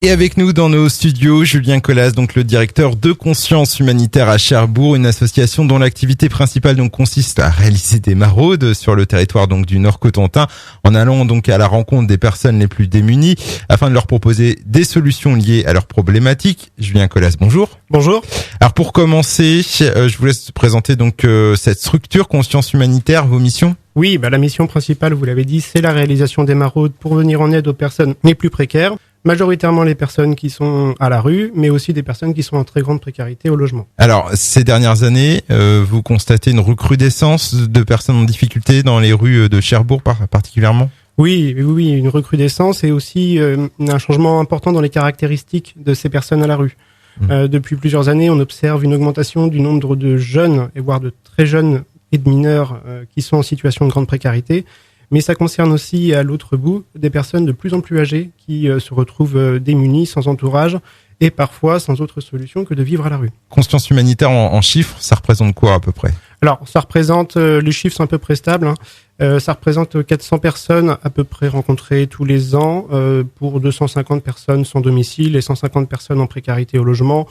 Et avec nous dans nos studios, Julien Collas, donc le directeur de Conscience Humanitaire à Cherbourg, une association dont l'activité principale donc consiste à réaliser des maraudes sur le territoire donc du Nord-Cotentin, en allant donc à la rencontre des personnes les plus démunies afin de leur proposer des solutions liées à leurs problématiques. Julien Collas, bonjour. Bonjour. Alors pour commencer, je vous laisse présenter donc cette structure Conscience Humanitaire, vos missions. Oui, la mission principale, vous l'avez dit, c'est la réalisation des maraudes pour venir en aide aux personnes les plus précaires, majoritairement les personnes qui sont à la rue, mais aussi des personnes qui sont en très grande précarité au logement. Alors, ces dernières années, vous constatez une recrudescence de personnes en difficulté dans les rues de Cherbourg particulièrement ? Oui, une recrudescence et aussi un changement important dans les caractéristiques de ces personnes à la rue. Depuis plusieurs années, on observe une augmentation du nombre de jeunes, et voire de très jeunes et de mineurs qui sont en situation de grande précarité. Mais ça concerne aussi, à l'autre bout, des personnes de plus en plus âgées qui se retrouvent démunies, sans entourage et parfois sans autre solution que de vivre à la rue. Conscience Humanitaire en chiffres, ça représente quoi à peu près ? Alors, ça représente, les chiffres sont à peu près stables, ça représente 400 personnes à peu près rencontrées tous les ans pour 250 personnes sans domicile et 150 personnes en précarité au logement.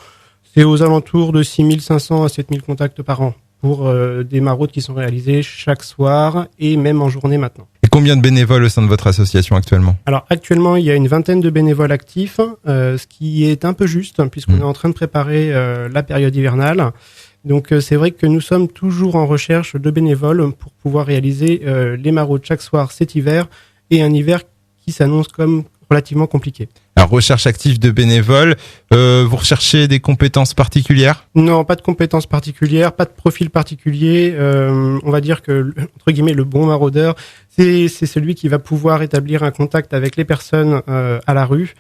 C'est aux alentours de 6500 à 7000 contacts par an pour des maraudes qui sont réalisées chaque soir et même en journée maintenant. Et combien de bénévoles au sein de votre association actuellement ? Alors actuellement, il y a une vingtaine de bénévoles actifs, ce qui est un peu juste puisqu'on est en train de préparer la période hivernale. Donc c'est vrai que nous sommes toujours en recherche de bénévoles pour pouvoir réaliser les maraudes chaque soir cet hiver et un hiver qui s'annonce comme relativement compliqué. Alors, recherche active de bénévoles, vous recherchez des compétences particulières ? Non, pas de compétences particulières, pas de profil particulier. On va dire que, entre guillemets, le bon maraudeur, c'est celui qui va pouvoir établir un contact avec les personnes à la rue,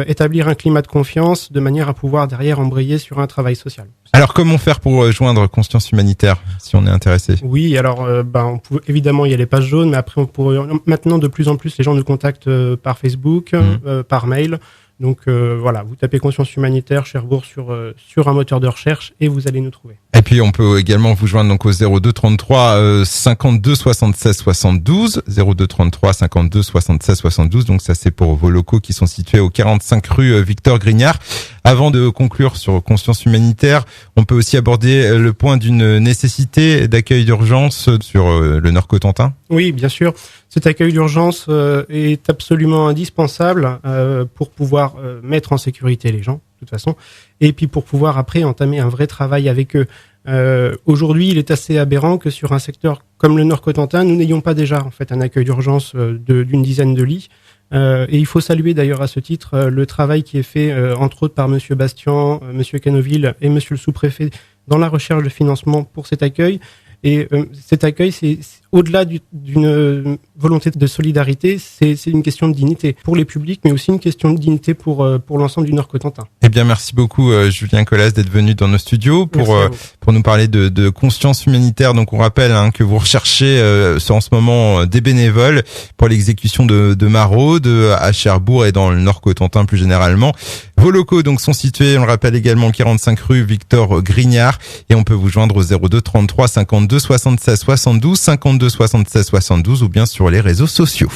établir un climat de confiance de manière à pouvoir derrière embrayer sur un travail social. Alors, comment faire pour joindre Conscience Humanitaire si on est intéressé ? Oui, alors on peut, évidemment il y a les pages jaunes, mais après on pourrait maintenant de plus en plus les gens nous contactent par Facebook, par mail. Donc voilà, vous tapez Conscience Humanitaire Cherbourg sur un moteur de recherche et vous allez nous trouver. Et puis on peut également vous joindre donc au 02 33 52 76 72, 02 33 52 76 72. Donc ça c'est pour vos locaux qui sont situés au 45 rue Victor Grignard. Avant de conclure sur Conscience Humanitaire, on peut aussi aborder le point d'une nécessité d'accueil d'urgence sur le Nord-Cotentin. Oui, bien sûr. Cet accueil d'urgence est absolument indispensable pour pouvoir mettre en sécurité les gens, de toute façon, et puis pour pouvoir après entamer un vrai travail avec eux. Aujourd'hui, il est assez aberrant que sur un secteur comme le Nord-Cotentin, nous n'ayons pas déjà en fait un accueil d'urgence d'une dizaine de lits. Et il faut saluer d'ailleurs à ce titre le travail qui est fait entre autres par Monsieur Bastian, Monsieur Canoville et Monsieur le sous-préfet dans la recherche de financement pour cet accueil. Et cet accueil, c'est au-delà d'une volonté de solidarité, c'est une question de dignité pour les publics, mais aussi une question de dignité pour l'ensemble du Nord-Cotentin. Eh bien, merci beaucoup Julien Collas d'être venu dans nos studios pour nous parler de Conscience Humanitaire. Donc, on rappelle que vous recherchez en ce moment des bénévoles pour l'exécution de maraudes à Cherbourg et dans le Nord-Cotentin plus généralement. Vos locaux donc sont situés, on le rappelle également, 45 rue Victor Grignard et on peut vous joindre au 02 33 52 76 72, 52 76 72 ou bien sur les réseaux sociaux.